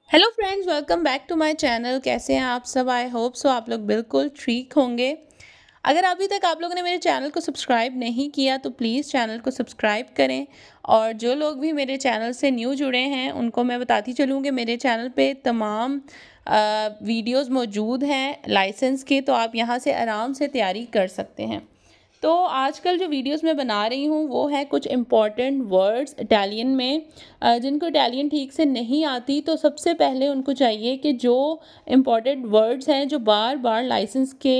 Hello friends, welcome back to my channel. कैसे हैं आप सब? आई होप सो आप लोग बिल्कुल ठीक होंगे। अगर अभी तक आप लोगों ने मेरे चैनल को सब्सक्राइब नहीं किया तो प्लीज़ चैनल को सब्सक्राइब करें। और जो लोग भी मेरे चैनल से न्यू जुड़े हैं उनको मैं बताती चलूँ कि मेरे चैनल पे तमाम वीडियोस मौजूद हैं लाइसेंस के, तो आप यहाँ से आराम से तैयारी कर सकते हैं। तो आजकल जो वीडियोस मैं बना रही हूँ वो है कुछ इम्पॉर्टेंट वर्ड्स इटालियन में। जिनको इटालियन ठीक से नहीं आती तो सबसे पहले उनको चाहिए कि जो इम्पॉर्टेंट वर्ड्स हैं जो बार बार लाइसेंस के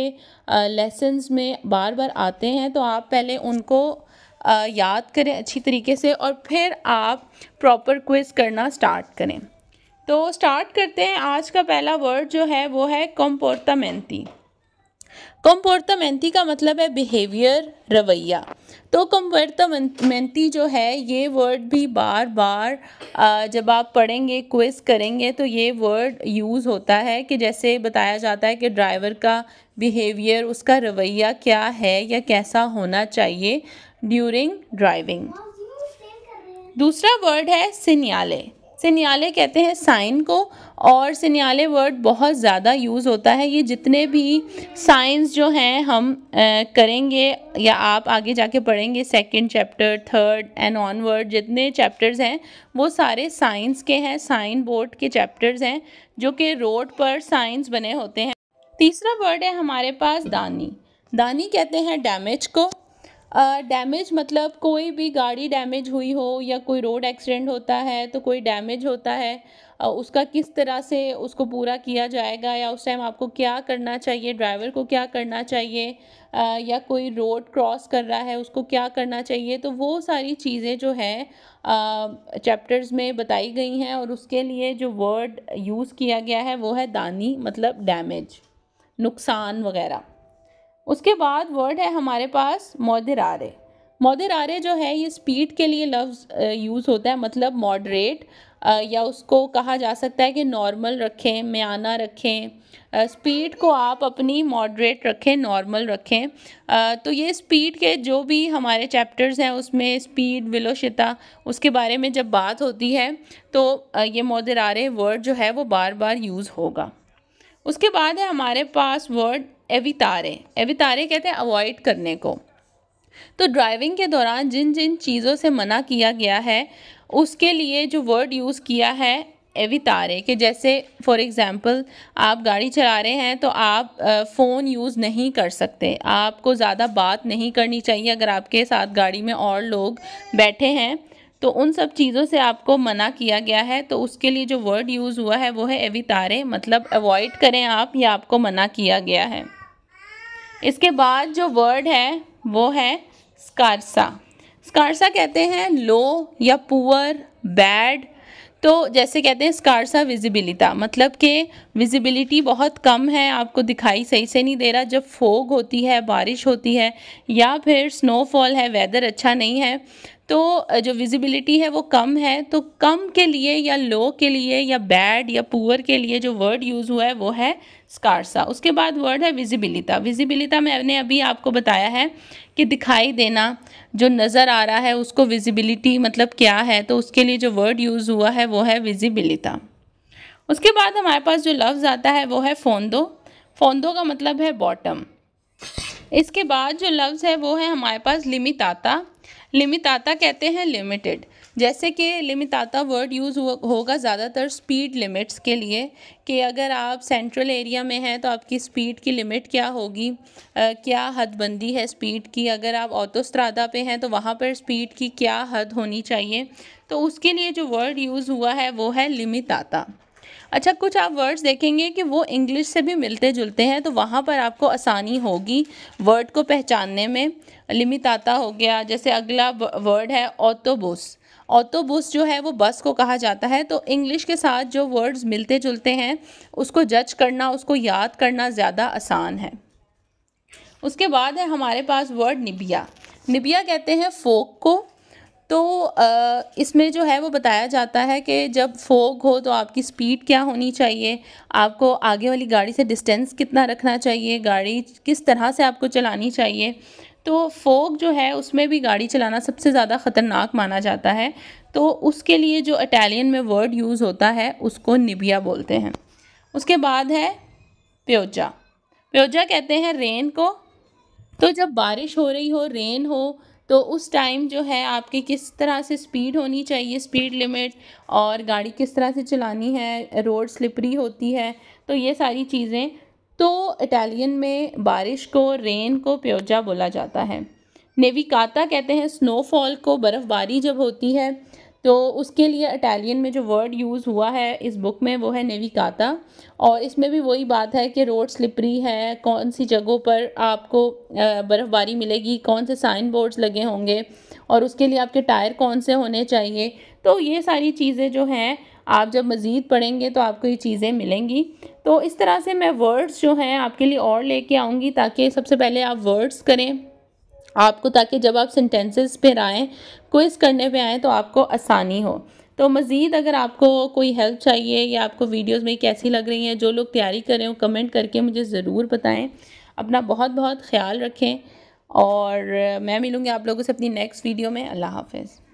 लेसन्स में बार बार आते हैं, तो आप पहले उनको याद करें अच्छी तरीके से और फिर आप प्रॉपर क्विज करना स्टार्ट करें। तो स्टार्ट करते हैं। आज का पहला वर्ड जो है वो है कॉम्पोर्टामेंटी। कॉम्पोर्टामेंटी का मतलब है बिहेवियर, रवैया। तो कॉम्पोर्टामेंटी जो है ये वर्ड भी बार बार जब आप पढ़ेंगे, क्विज करेंगे तो ये वर्ड यूज़ होता है कि जैसे बताया जाता है कि ड्राइवर का बिहेवियर, उसका रवैया क्या है या कैसा होना चाहिए ड्यूरिंग ड्राइविंग। दूसरा वर्ड है सिग्नाले। सिग्नाले कहते हैं साइन को, और सिग्नाले वर्ड बहुत ज़्यादा यूज़ होता है। ये जितने भी साइंस जो हैं हम करेंगे या आप आगे जाके पढ़ेंगे, second chapter, third and onward जितने चैप्टर्स हैं वो सारे साइंस के हैं, साइन बोर्ड के चैप्टर्स हैं जो कि रोड पर साइंस बने होते हैं। तीसरा वर्ड है हमारे पास दानी। दानी कहते हैं डैमेज को। डैमेज मतलब कोई भी गाड़ी डैमेज हुई हो या कोई रोड एक्सीडेंट होता है तो कोई डैमेज होता है, उसका किस तरह से उसको पूरा किया जाएगा या उस टाइम आपको क्या करना चाहिए, ड्राइवर को क्या करना चाहिए, या कोई रोड क्रॉस कर रहा है उसको क्या करना चाहिए। तो वो सारी चीज़ें जो है चैप्टर्स में बताई गई हैं और उसके लिए जो वर्ड यूज़ किया गया है वो है दानी, मतलब डैमेज, नुकसान वगैरह। उसके बाद वर्ड है हमारे पास मॉडरेरे। मॉडरेरे जो है ये स्पीड के लिए लफ्ज़ यूज़ होता है, मतलब मॉडरेट, या उसको कहा जा सकता है कि नॉर्मल रखें, म्याना रखें। स्पीड को आप अपनी मॉडरेट रखें, नॉर्मल रखें। तो ये स्पीड के जो भी हमारे चैप्टर्स हैं उसमें स्पीड, वेलोसिटी, उसके बारे में जब बात होती है तो ये मॉडरेरे वर्ड जो है वो बार बार यूज़ होगा। उसके बाद है हमारे पास वर्ड एवितारे। एवितारे कहते हैं अवॉइड करने को। तो ड्राइविंग के दौरान जिन जिन चीज़ों से मना किया गया है उसके लिए जो वर्ड यूज़ किया है एवितारे, कि जैसे फॉर एग्ज़ाम्पल आप गाड़ी चला रहे हैं तो आप फ़ोन यूज़ नहीं कर सकते, आपको ज़्यादा बात नहीं करनी चाहिए अगर आपके साथ गाड़ी में और लोग बैठे हैं, तो उन सब चीज़ों से आपको मना किया गया है। तो उसके लिए जो वर्ड यूज़ हुआ है वो है एवितारे, मतलब अवॉइड करें आप, या आपको मना किया गया है। इसके बाद जो वर्ड है वो है स्कार्सा। स्कार्सा कहते हैं लो या पुअर, बैड। तो जैसे कहते हैं स्कार्सा विजिबिलिटा, मतलब कि विजिबिलिटी बहुत कम है, आपको दिखाई सही से नहीं दे रहा जब फोग होती है, बारिश होती है या फिर स्नोफॉल है, वेदर अच्छा नहीं है, तो जो विजिबिलिटी है वो कम है। तो कम के लिए या लो के लिए या बैड या पुअर के लिए जो वर्ड यूज़ हुआ है वो है स्कार्सा। उसके बाद वर्ड है विजिबिलिटा। विजिबिलिटा मैंने अभी आपको बताया है कि दिखाई देना, जो नज़र आ रहा है उसको विजिबिलिटी मतलब क्या है, तो उसके लिए जो वर्ड यूज़ हुआ है वो है विजिबिलिटा। उसके बाद हमारे पास जो लफ्ज़ आता है वो है फोंदो। फोंदो का मतलब है बॉटम। इसके बाद जो लफ्ज़ है वो है हमारे पास लिमिटाता। लिमिटाता कहते हैं लिमिटेड। जैसे कि लिमिटाता वर्ड यूज़ होगा ज़्यादातर स्पीड लिमिट्स के लिए, कि अगर आप सेंट्रल एरिया में हैं तो आपकी स्पीड की लिमिट क्या होगी, क्या हदबंदी है स्पीड की। अगर आप ऑटोस्ट्रादा पे हैं तो वहाँ पर स्पीड की क्या हद होनी चाहिए, तो उसके लिए जो वर्ड यूज़ हुआ है वो है लिमिटाता। अच्छा, कुछ आप वर्ड्स देखेंगे कि वो इंग्लिश से भी मिलते जुलते हैं, तो वहाँ पर आपको आसानी होगी वर्ड को पहचानने में। लिमिटाता हो गया। जैसे अगला वर्ड है ऑटोबुस। ऑटोबुस जो है वो बस को कहा जाता है। तो इंग्लिश के साथ जो वर्ड्स मिलते जुलते हैं उसको जज करना, उसको याद करना ज़्यादा आसान है। उसके बाद है हमारे पास वर्ड निबिया। निबिया कहते हैं फोक को। तो इसमें जो है वो बताया जाता है कि जब फोग हो तो आपकी स्पीड क्या होनी चाहिए, आपको आगे वाली गाड़ी से डिस्टेंस कितना रखना चाहिए, गाड़ी किस तरह से आपको चलानी चाहिए। तो फोग जो है उसमें भी गाड़ी चलाना सबसे ज़्यादा ख़तरनाक माना जाता है। तो उसके लिए जो इटालियन में वर्ड यूज़ होता है उसको निबिया बोलते हैं। उसके बाद है प्योजा। प्योजा कहते हैं रेन को। तो जब बारिश हो रही हो, रेन हो, तो उस टाइम जो है आपकी किस तरह से स्पीड होनी चाहिए, स्पीड लिमिट, और गाड़ी किस तरह से चलानी है, रोड स्लिपरी होती है, तो ये सारी चीज़ें। तो इटालियन में बारिश को, रेन को प्योजा बोला जाता है। नेविकाता कहते हैं स्नोफॉल को, बर्फ़बारी जब होती है तो उसके लिए इटालियन में जो वर्ड यूज़ हुआ है इस बुक में वो है नेविकाता। और इसमें भी वही बात है कि रोड स्लिपरी है, कौन सी जगहों पर आपको बर्फ़बारी मिलेगी, कौन से साइन बोर्ड्स लगे होंगे, और उसके लिए आपके टायर कौन से होने चाहिए। तो ये सारी चीज़ें जो हैं आप जब मज़ीद पढ़ेंगे तो आपको ये चीज़ें मिलेंगी। तो इस तरह से मैं वर्ड्स जो हैं आपके लिए और लेके आऊँगी, ताकि सबसे पहले आप वर्ड्स करें आपको, ताकि जब आप सेंटेंसेस पर आएँ, क्विज़ करने पे आएँ, तो आपको आसानी हो। तो मज़ीद अगर आपको कोई हेल्प चाहिए या आपको वीडियोस में कैसी लग रही हैं, जो लोग तैयारी कर रहे हो, कमेंट करके मुझे ज़रूर बताएं। अपना बहुत बहुत ख्याल रखें और मैं मिलूँगी आप लोगों से अपनी नेक्स्ट वीडियो में। अल्लाह हाफ़िज़।